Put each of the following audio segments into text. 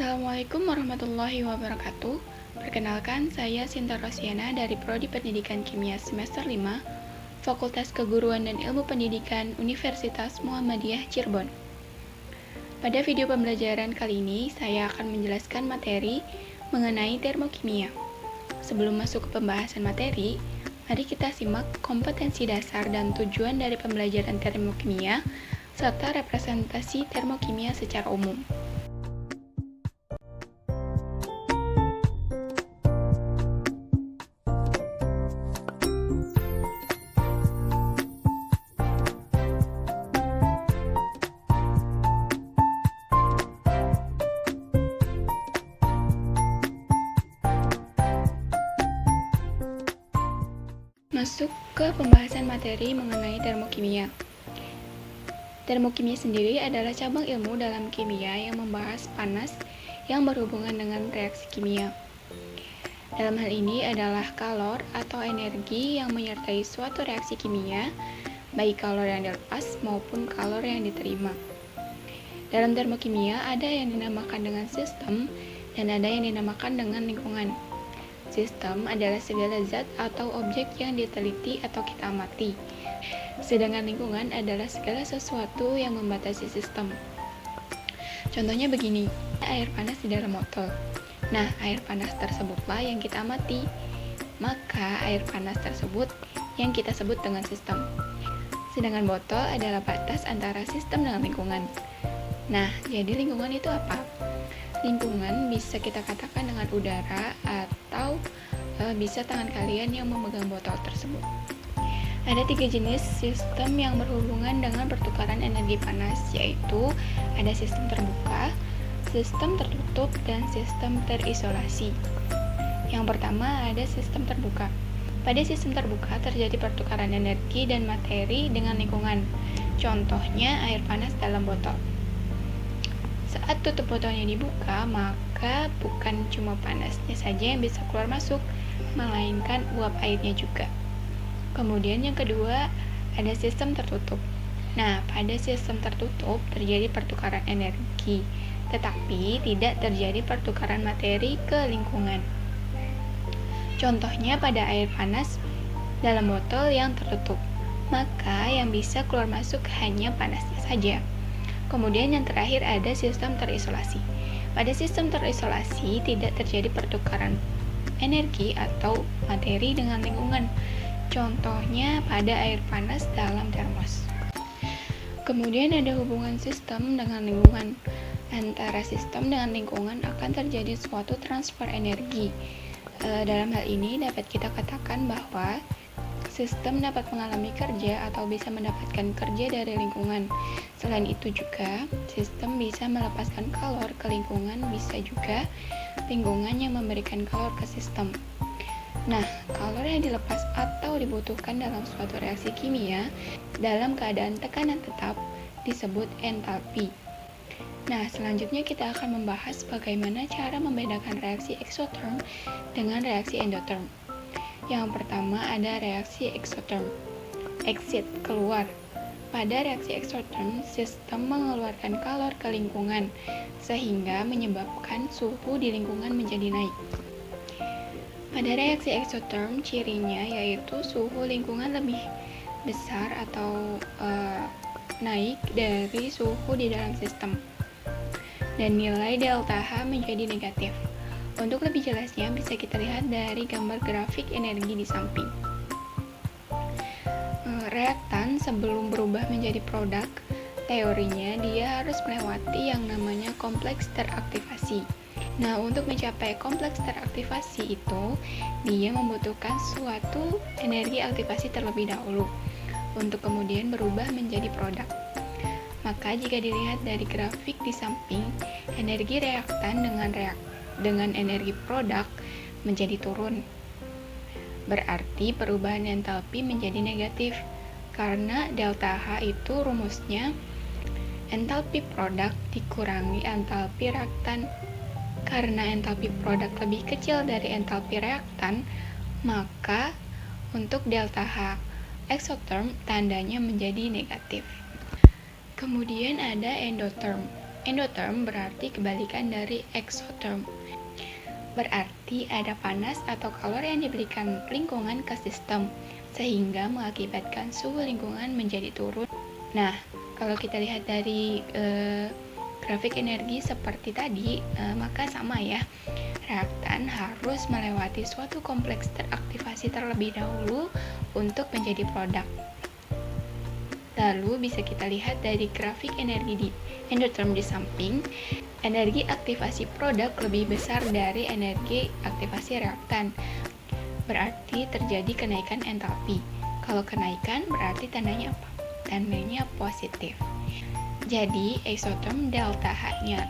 Assalamualaikum warahmatullahi wabarakatuh. Perkenalkan, saya Sinta Rosiana dari Prodi Pendidikan Kimia semester 5, Fakultas Keguruan dan Ilmu Pendidikan Universitas Muhammadiyah Cirebon. Pada video pembelajaran kali ini, saya akan menjelaskan materi mengenai termokimia. Sebelum masuk ke pembahasan materi, mari kita simak kompetensi dasar dan tujuan dari pembelajaran termokimia serta representasi termokimia secara umum. Masuk ke pembahasan materi mengenai termokimia. Termokimia sendiri adalah cabang ilmu dalam kimia yang membahas panas yang berhubungan dengan reaksi kimia. Dalam hal ini adalah kalor atau energi yang menyertai suatu reaksi kimia, baik kalor yang dilepas maupun kalor yang diterima. Dalam termokimia ada yang dinamakan dengan sistem dan ada yang dinamakan dengan lingkungan. Sistem adalah segala zat atau objek yang diteliti atau kita amati. Sedangkan lingkungan adalah segala sesuatu yang membatasi sistem. Contohnya begini, air panas di dalam botol. Nah, air panas tersebutlah yang kita amati. Maka air panas tersebut yang kita sebut dengan sistem. Sedangkan botol adalah batas antara sistem dengan lingkungan. Nah, jadi lingkungan itu apa? Lingkungan bisa kita katakan dengan udara atau bisa tangan kalian yang memegang botol tersebut. Ada 3 jenis sistem yang berhubungan dengan pertukaran energi panas, yaitu ada sistem terbuka, sistem tertutup, dan sistem terisolasi. Yang pertama ada sistem terbuka. Pada sistem terbuka terjadi pertukaran energi dan materi dengan lingkungan. Contohnya air panas dalam botol. Saat tutup botolnya dibuka, maka bukan cuma panasnya saja yang bisa keluar masuk, melainkan uap airnya juga. Kemudian yang kedua, ada sistem tertutup. Nah, pada sistem tertutup terjadi pertukaran energi, tetapi tidak terjadi pertukaran materi ke lingkungan. Contohnya pada air panas dalam botol yang tertutup, maka yang bisa keluar masuk hanya panasnya saja. Kemudian yang terakhir ada sistem terisolasi. Pada sistem terisolasi tidak terjadi pertukaran energi atau materi dengan lingkungan. Contohnya pada air panas dalam termos. Kemudian ada hubungan sistem dengan lingkungan. Antara sistem dengan lingkungan akan terjadi suatu transfer energi. Dalam hal ini dapat kita katakan bahwa sistem dapat mengalami kerja atau bisa mendapatkan kerja dari lingkungan. Selain itu juga, sistem bisa melepaskan kalor ke lingkungan, bisa juga lingkungan yang memberikan kalor ke sistem. Nah, kalor yang dilepas atau dibutuhkan dalam suatu reaksi kimia dalam keadaan tekanan tetap disebut entalpi. Nah, selanjutnya kita akan membahas bagaimana cara membedakan reaksi eksoterm dengan reaksi endoterm. Yang pertama ada reaksi eksoterm, exit, keluar. Pada reaksi eksoterm, sistem mengeluarkan kalor ke lingkungan, sehingga menyebabkan suhu di lingkungan menjadi naik. Pada reaksi eksoterm, cirinya yaitu suhu lingkungan lebih besar atau naik dari suhu di dalam sistem, dan nilai delta H menjadi negatif. Untuk lebih jelasnya bisa kita lihat dari gambar grafik energi di samping. Reaktan sebelum berubah menjadi produk, teorinya dia harus melewati yang namanya kompleks teraktivasi. Nah, untuk mencapai kompleks teraktivasi itu, dia membutuhkan suatu energi aktivasi terlebih dahulu untuk kemudian berubah menjadi produk. Maka jika dilihat dari grafik di samping, energi reaktan dengan energi produk menjadi turun. Berarti perubahan entalpi menjadi negatif, karena delta H itu rumusnya entalpi produk dikurangi entalpi reaktan. Karena entalpi produk lebih kecil dari entalpi reaktan, maka untuk delta H exotherm tandanya menjadi negatif. Kemudian ada endotherm. Endotherm berarti kebalikan dari exotherm. Berarti ada panas atau kalor yang diberikan lingkungan ke sistem, sehingga mengakibatkan suhu lingkungan menjadi turun. Nah, kalau kita lihat dari grafik energi seperti tadi, maka sama ya. Reaktan harus melewati suatu kompleks teraktivasi terlebih dahulu untuk menjadi produk. Lalu bisa kita lihat dari grafik energi di endotherm di samping, energi aktivasi produk lebih besar dari energi aktivasi reaktan. Berarti terjadi kenaikan entalpi. Kalau kenaikan berarti tandanya apa? Tandanya positif. Jadi exotherm delta H-nya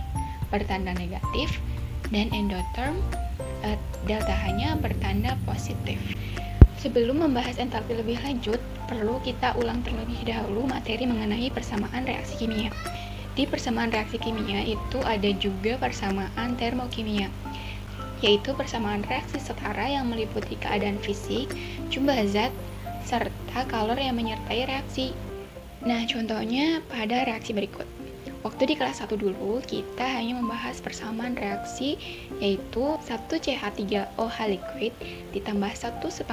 bertanda negatif dan endotherm delta H-nya bertanda positif. Sebelum membahas entalpi lebih lanjut, perlu kita ulang terlebih dahulu materi mengenai persamaan reaksi kimia. Di persamaan reaksi kimia itu ada juga persamaan termokimia, yaitu persamaan reaksi setara yang meliputi keadaan fisik, jumlah zat, serta kalor yang menyertai reaksi. Nah, contohnya pada reaksi berikut. Waktu di kelas 1 dulu, kita hanya membahas persamaan reaksi, yaitu 1CH3OH liquid ditambah 1,5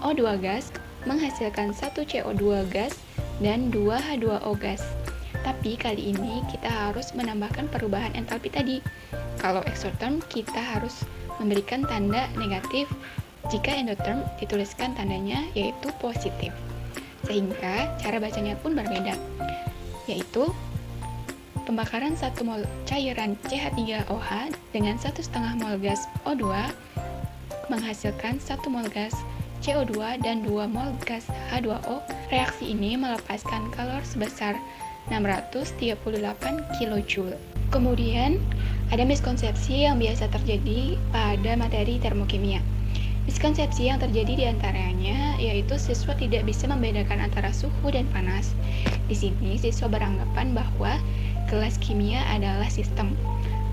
O2 gas menghasilkan 1 CO2 gas dan 2 H2O gas. Tapi kali ini kita harus menambahkan perubahan entalpi tadi. Kalau exotherm, kita harus memberikan tanda negatif. Jika endotherm, dituliskan tandanya yaitu positif. Sehingga cara bacanya pun berbeda, yaitu pembakaran 1 mol cairan CH3OH dengan 1,5 mol gas O2 menghasilkan 1 mol gas CO2 dan 2 mol gas H2O. Reaksi ini melepaskan kalor sebesar 638 kJ. Kemudian, ada miskonsepsi yang biasa terjadi pada materi termokimia. Miskonsepsi yang terjadi di antaranya yaitu siswa tidak bisa membedakan antara suhu dan panas. Di sini siswa beranggapan bahwa gelas kimia adalah sistem,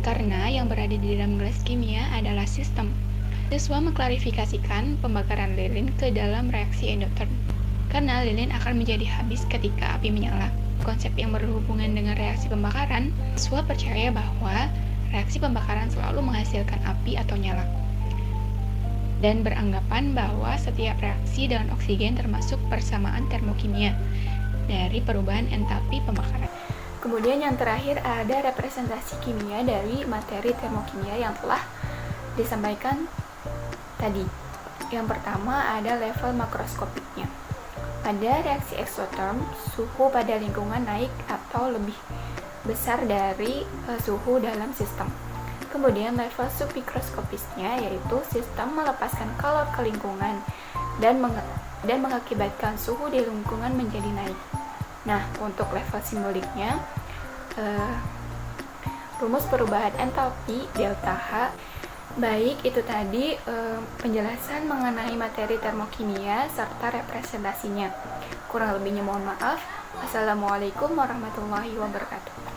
karena yang berada di dalam gelas kimia adalah sistem. Siswa mengklarifikasikan pembakaran lilin ke dalam reaksi endotherm, karena lilin akan menjadi habis ketika api menyala. Konsep yang berhubungan dengan reaksi pembakaran, siswa percaya bahwa reaksi pembakaran selalu menghasilkan api atau nyala, dan beranggapan bahwa setiap reaksi dengan oksigen termasuk persamaan termokimia dari perubahan entalpi pembakaran. Kemudian yang terakhir ada representasi kimia dari materi termokimia yang telah disampaikan tadi. Yang pertama ada level makroskopiknya. Pada reaksi exotherm, suhu pada lingkungan naik atau lebih besar dari suhu dalam sistem. Kemudian level submikroskopisnya yaitu sistem melepaskan kalor ke lingkungan dan mengakibatkan suhu di lingkungan menjadi naik. Nah, untuk level simboliknya, rumus perubahan entalpi delta H. Baik, itu tadi penjelasan mengenai materi termokimia serta representasinya. Kurang lebihnya mohon maaf. Wassalamualaikum warahmatullahi wabarakatuh.